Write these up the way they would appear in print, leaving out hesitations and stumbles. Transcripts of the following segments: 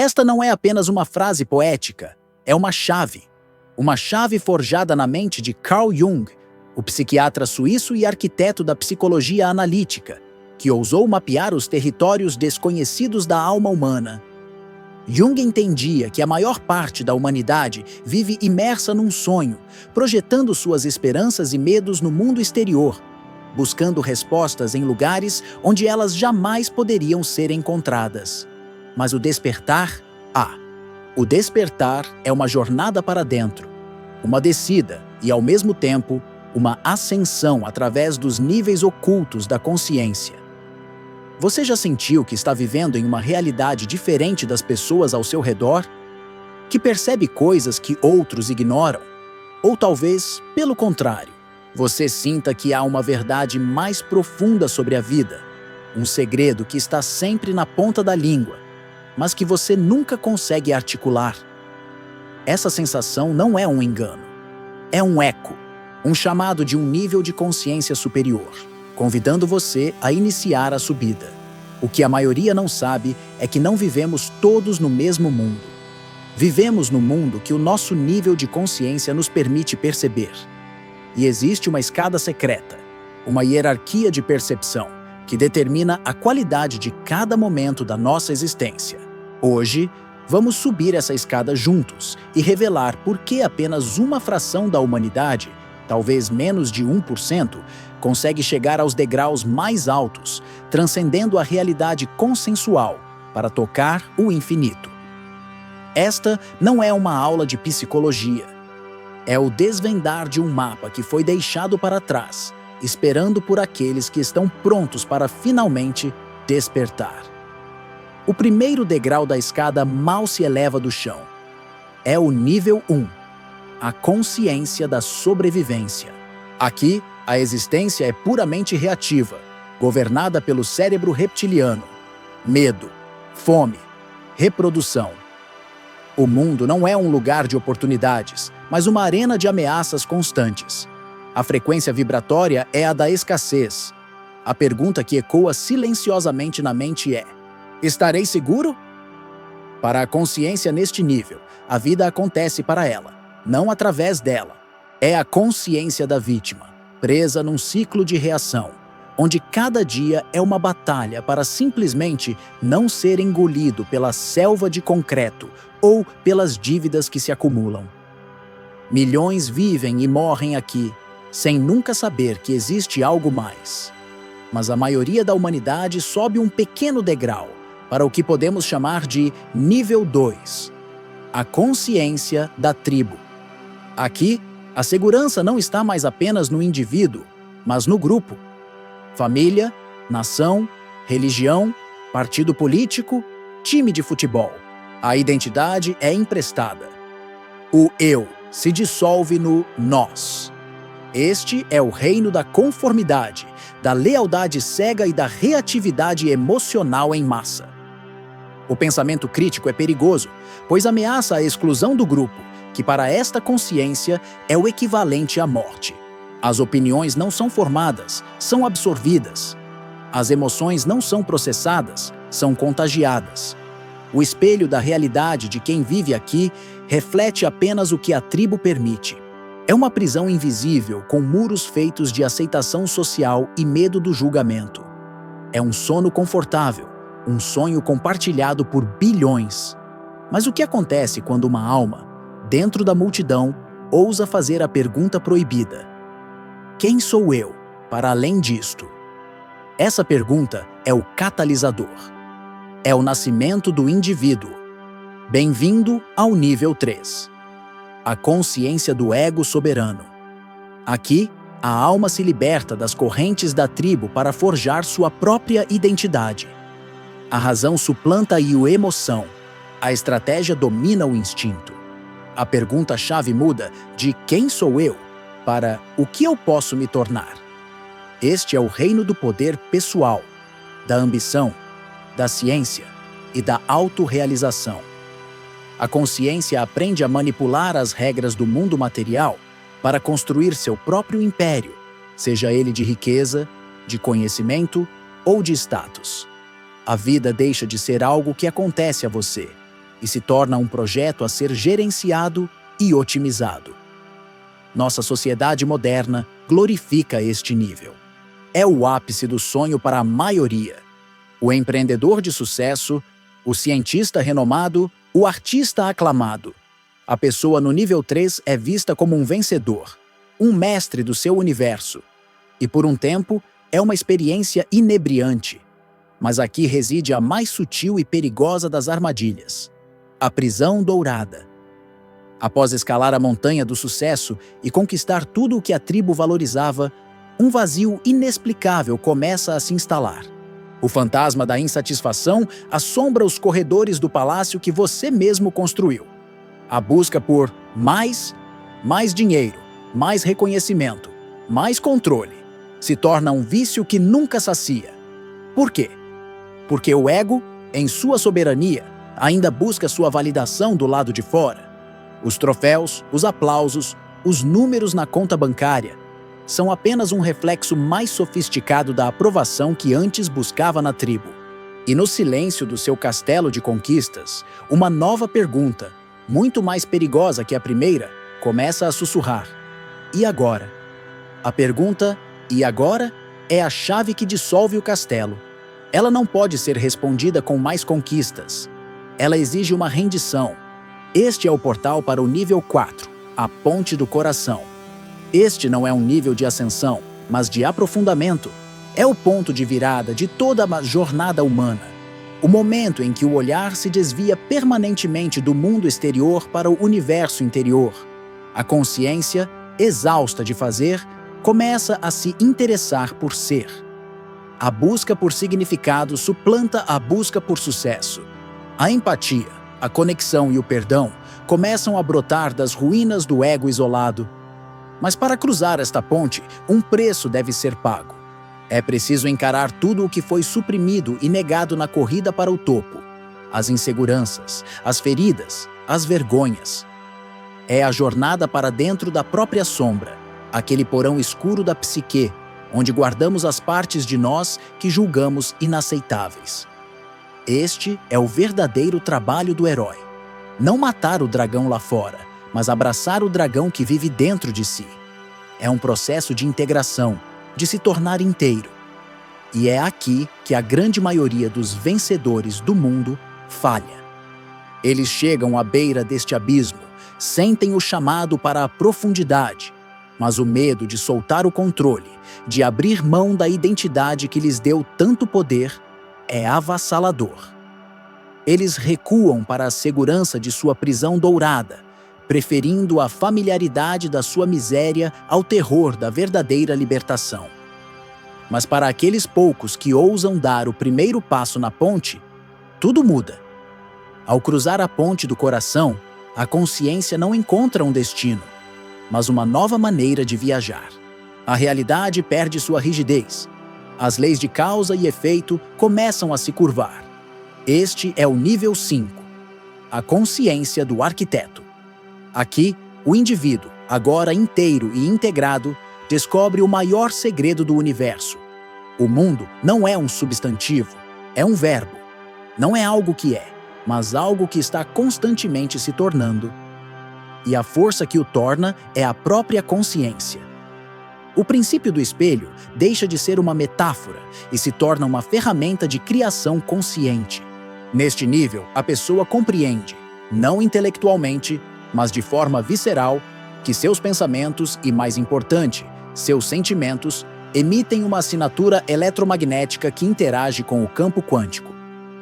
Esta não é apenas uma frase poética, é uma chave. Uma chave forjada na mente de Carl Jung, o psiquiatra suíço e arquiteto da psicologia analítica, que ousou mapear os territórios desconhecidos da alma humana. Jung entendia que a maior parte da humanidade vive imersa num sonho, projetando suas esperanças e medos no mundo exterior, buscando respostas em lugares onde elas jamais poderiam ser encontradas. Mas o despertar é uma jornada para dentro, uma descida e, ao mesmo tempo, uma ascensão através dos níveis ocultos da consciência. Você já sentiu que está vivendo em uma realidade diferente das pessoas ao seu redor? Que percebe coisas que outros ignoram? Ou talvez, pelo contrário, você sinta que há uma verdade mais profunda sobre a vida, um segredo que está sempre na ponta da língua, mas que você nunca consegue articular. Essa sensação não é um engano. É um eco, um chamado de um nível de consciência superior, convidando você a iniciar a subida. O que a maioria não sabe é que não vivemos todos no mesmo mundo. Vivemos no mundo que o nosso nível de consciência nos permite perceber. E existe uma escada secreta, uma hierarquia de percepção, que determina a qualidade de cada momento da nossa existência. Hoje, vamos subir essa escada juntos e revelar por que apenas uma fração da humanidade, talvez menos de 1%, consegue chegar aos degraus mais altos, transcendendo a realidade consensual para tocar o infinito. Esta não é uma aula de psicologia. É o desvendar de um mapa que foi deixado para trás, esperando por aqueles que estão prontos para finalmente despertar. O primeiro degrau da escada mal se eleva do chão. É o nível 1, a consciência da sobrevivência. Aqui, a existência é puramente reativa, governada pelo cérebro reptiliano. Medo, fome, reprodução. O mundo não é um lugar de oportunidades, mas uma arena de ameaças constantes. A frequência vibratória é a da escassez. A pergunta que ecoa silenciosamente na mente é: estarei seguro? Para a consciência neste nível, a vida acontece para ela, não através dela. É a consciência da vítima, presa num ciclo de reação, onde cada dia é uma batalha para simplesmente não ser engolido pela selva de concreto ou pelas dívidas que se acumulam. Milhões vivem e morrem aqui, sem nunca saber que existe algo mais. Mas a maioria da humanidade sobe um pequeno degrau para o que podemos chamar de nível 2, a consciência da tribo. Aqui, a segurança não está mais apenas no indivíduo, mas no grupo. Família, nação, religião, partido político, time de futebol. A identidade é emprestada. O eu se dissolve no nós. Este é o reino da conformidade, da lealdade cega e da reatividade emocional em massa. O pensamento crítico é perigoso, pois ameaça a exclusão do grupo, que para esta consciência é o equivalente à morte. As opiniões não são formadas, são absorvidas. As emoções não são processadas, são contagiadas. O espelho da realidade de quem vive aqui reflete apenas o que a tribo permite. É uma prisão invisível com muros feitos de aceitação social e medo do julgamento. É um sono confortável, um sonho compartilhado por bilhões. Mas o que acontece quando uma alma, dentro da multidão, ousa fazer a pergunta proibida? Quem sou eu, para além disto? Essa pergunta é o catalisador. É o nascimento do indivíduo. Bem-vindo ao nível 3. A consciência do ego soberano. Aqui, a alma se liberta das correntes da tribo para forjar sua própria identidade. A razão suplanta a emoção. A estratégia domina o instinto. A pergunta-chave muda de quem sou eu para o que eu posso me tornar. Este é o reino do poder pessoal, da ambição, da ciência e da autorrealização. A consciência aprende a manipular as regras do mundo material para construir seu próprio império, seja ele de riqueza, de conhecimento ou de status. A vida deixa de ser algo que acontece a você e se torna um projeto a ser gerenciado e otimizado. Nossa sociedade moderna glorifica este nível. É o ápice do sonho para a maioria. O empreendedor de sucesso, o cientista renomado, o artista aclamado. A pessoa no nível 3 é vista como um vencedor, um mestre do seu universo. E por um tempo, é uma experiência inebriante. Mas aqui reside a mais sutil e perigosa das armadilhas: a prisão dourada. Após escalar a montanha do sucesso e conquistar tudo o que a tribo valorizava, um vazio inexplicável começa a se instalar. O fantasma da insatisfação assombra os corredores do palácio que você mesmo construiu. A busca por mais dinheiro, mais reconhecimento, mais controle, se torna um vício que nunca sacia. Por quê? Porque o ego, em sua soberania, ainda busca sua validação do lado de fora. Os troféus, os aplausos, os números na conta bancária são apenas um reflexo mais sofisticado da aprovação que antes buscava na tribo. E no silêncio do seu castelo de conquistas, uma nova pergunta, muito mais perigosa que a primeira, começa a sussurrar: e agora? A pergunta, e agora, é a chave que dissolve o castelo. Ela não pode ser respondida com mais conquistas. Ela exige uma rendição. Este é o portal para o nível 4, a ponte do coração. Este não é um nível de ascensão, mas de aprofundamento. É o ponto de virada de toda a jornada humana. O momento em que o olhar se desvia permanentemente do mundo exterior para o universo interior. A consciência, exausta de fazer, começa a se interessar por ser. A busca por significado suplanta a busca por sucesso. A empatia, a conexão e o perdão começam a brotar das ruínas do ego isolado. Mas para cruzar esta ponte, um preço deve ser pago. É preciso encarar tudo o que foi suprimido e negado na corrida para o topo. As inseguranças, as feridas, as vergonhas. É a jornada para dentro da própria sombra, aquele porão escuro da psique, onde guardamos as partes de nós que julgamos inaceitáveis. Este é o verdadeiro trabalho do herói. Não matar o dragão lá fora, mas abraçar o dragão que vive dentro de si. É um processo de integração, de se tornar inteiro. E é aqui que a grande maioria dos vencedores do mundo falha. Eles chegam à beira deste abismo, sentem o chamado para a profundidade, mas o medo de soltar o controle, de abrir mão da identidade que lhes deu tanto poder, é avassalador. Eles recuam para a segurança de sua prisão dourada, preferindo a familiaridade da sua miséria ao terror da verdadeira libertação. Mas para aqueles poucos que ousam dar o primeiro passo na ponte, tudo muda. Ao cruzar a ponte do coração, a consciência não encontra um destino, mas uma nova maneira de viajar. A realidade perde sua rigidez. As leis de causa e efeito começam a se curvar. Este é o nível 5, a consciência do arquiteto. Aqui, o indivíduo, agora inteiro e integrado, descobre o maior segredo do universo. O mundo não é um substantivo, é um verbo. Não é algo que é, mas algo que está constantemente se tornando. E a força que o torna é a própria consciência. O princípio do espelho deixa de ser uma metáfora e se torna uma ferramenta de criação consciente. Neste nível, a pessoa compreende, não intelectualmente, mas de forma visceral, que seus pensamentos e, mais importante, seus sentimentos emitem uma assinatura eletromagnética que interage com o campo quântico.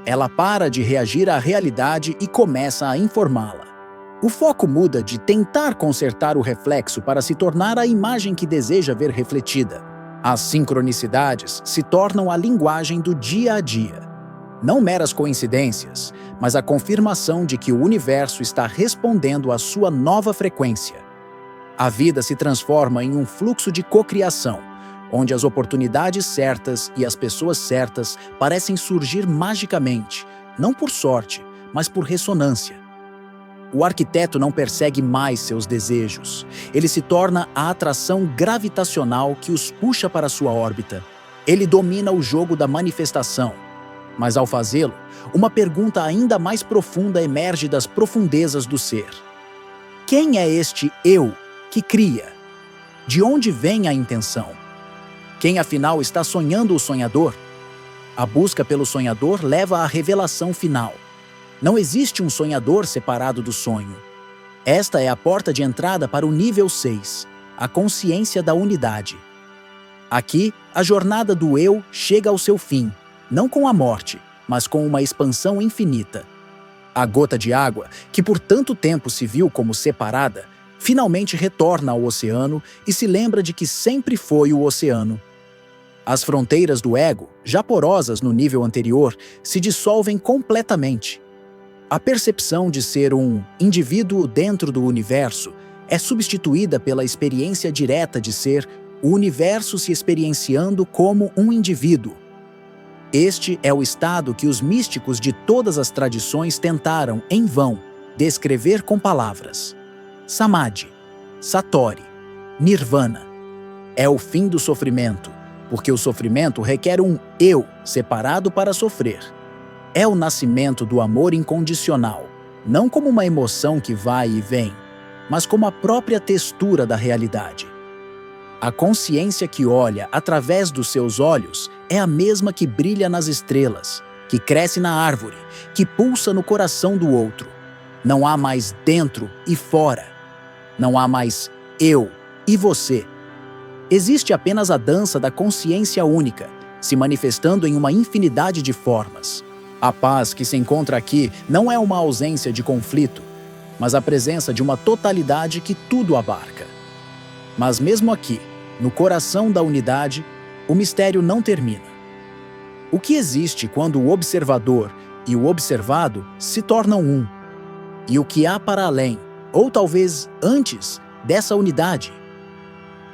Ela para de reagir à realidade e começa a informá-la. O foco muda de tentar consertar o reflexo para se tornar a imagem que deseja ver refletida. As sincronicidades se tornam a linguagem do dia a dia. Não meras coincidências, mas a confirmação de que o universo está respondendo à sua nova frequência. A vida se transforma em um fluxo de cocriação, onde as oportunidades certas e as pessoas certas parecem surgir magicamente, não por sorte, mas por ressonância. O arquiteto não persegue mais seus desejos. Ele se torna a atração gravitacional que os puxa para sua órbita. Ele domina o jogo da manifestação. Mas ao fazê-lo, uma pergunta ainda mais profunda emerge das profundezas do ser. Quem é este eu que cria? De onde vem a intenção? Quem afinal está sonhando o sonhador? A busca pelo sonhador leva à revelação final. Não existe um sonhador separado do sonho. Esta é a porta de entrada para o nível 6, a consciência da unidade. Aqui, a jornada do eu chega ao seu fim, não com a morte, mas com uma expansão infinita. A gota de água, que por tanto tempo se viu como separada, finalmente retorna ao oceano e se lembra de que sempre foi o oceano. As fronteiras do ego, já porosas no nível anterior, se dissolvem completamente. A percepção de ser um indivíduo dentro do universo é substituída pela experiência direta de ser o universo se experienciando como um indivíduo. Este é o estado que os místicos de todas as tradições tentaram, em vão, descrever com palavras. Samadhi, Satori, Nirvana. É o fim do sofrimento, porque o sofrimento requer um eu separado para sofrer. É o nascimento do amor incondicional, não como uma emoção que vai e vem, mas como a própria textura da realidade. A consciência que olha através dos seus olhos é a mesma que brilha nas estrelas, que cresce na árvore, que pulsa no coração do outro. Não há mais dentro e fora. Não há mais eu e você. Existe apenas a dança da consciência única, se manifestando em uma infinidade de formas. A paz que se encontra aqui não é uma ausência de conflito, mas a presença de uma totalidade que tudo abarca. Mas mesmo aqui, no coração da unidade, o mistério não termina. O que existe quando o observador e o observado se tornam um? E o que há para além, ou talvez antes, dessa unidade?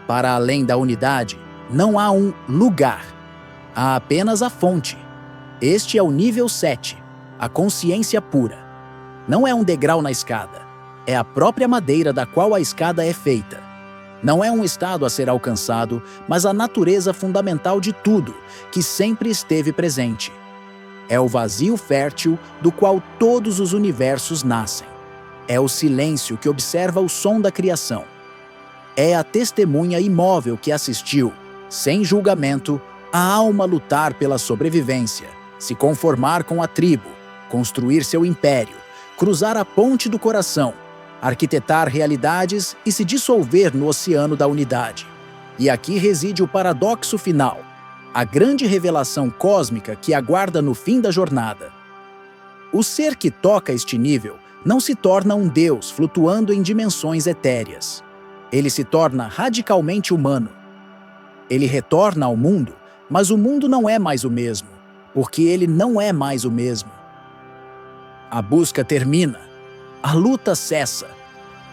Para além da unidade, não há um lugar. Há apenas a fonte. Este é o nível 7, a consciência pura. Não é um degrau na escada. É a própria madeira da qual a escada é feita. Não é um estado a ser alcançado, mas a natureza fundamental de tudo, que sempre esteve presente. É o vazio fértil do qual todos os universos nascem. É o silêncio que observa o som da criação. É a testemunha imóvel que assistiu, sem julgamento, a alma lutar pela sobrevivência, se conformar com a tribo, construir seu império, cruzar a ponte do coração, arquitetar realidades e se dissolver no oceano da unidade. E aqui reside o paradoxo final, a grande revelação cósmica que aguarda no fim da jornada. O ser que toca este nível não se torna um Deus flutuando em dimensões etéreas. Ele se torna radicalmente humano. Ele retorna ao mundo, mas o mundo não é mais o mesmo, porque ele não é mais o mesmo. A busca termina. A luta cessa.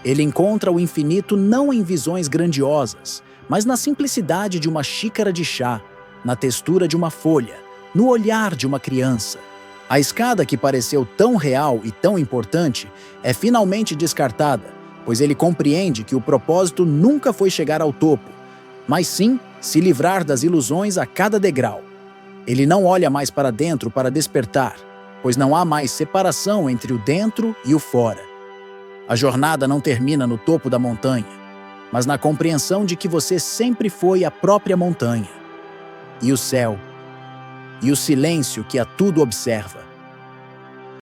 Ele encontra o infinito não em visões grandiosas, mas na simplicidade de uma xícara de chá, na textura de uma folha, no olhar de uma criança. A escada que pareceu tão real e tão importante é finalmente descartada, pois ele compreende que o propósito nunca foi chegar ao topo, mas sim se livrar das ilusões a cada degrau. Ele não olha mais para dentro para despertar, pois não há mais separação entre o dentro e o fora. A jornada não termina no topo da montanha, mas na compreensão de que você sempre foi a própria montanha. E o céu, e o silêncio que a tudo observa.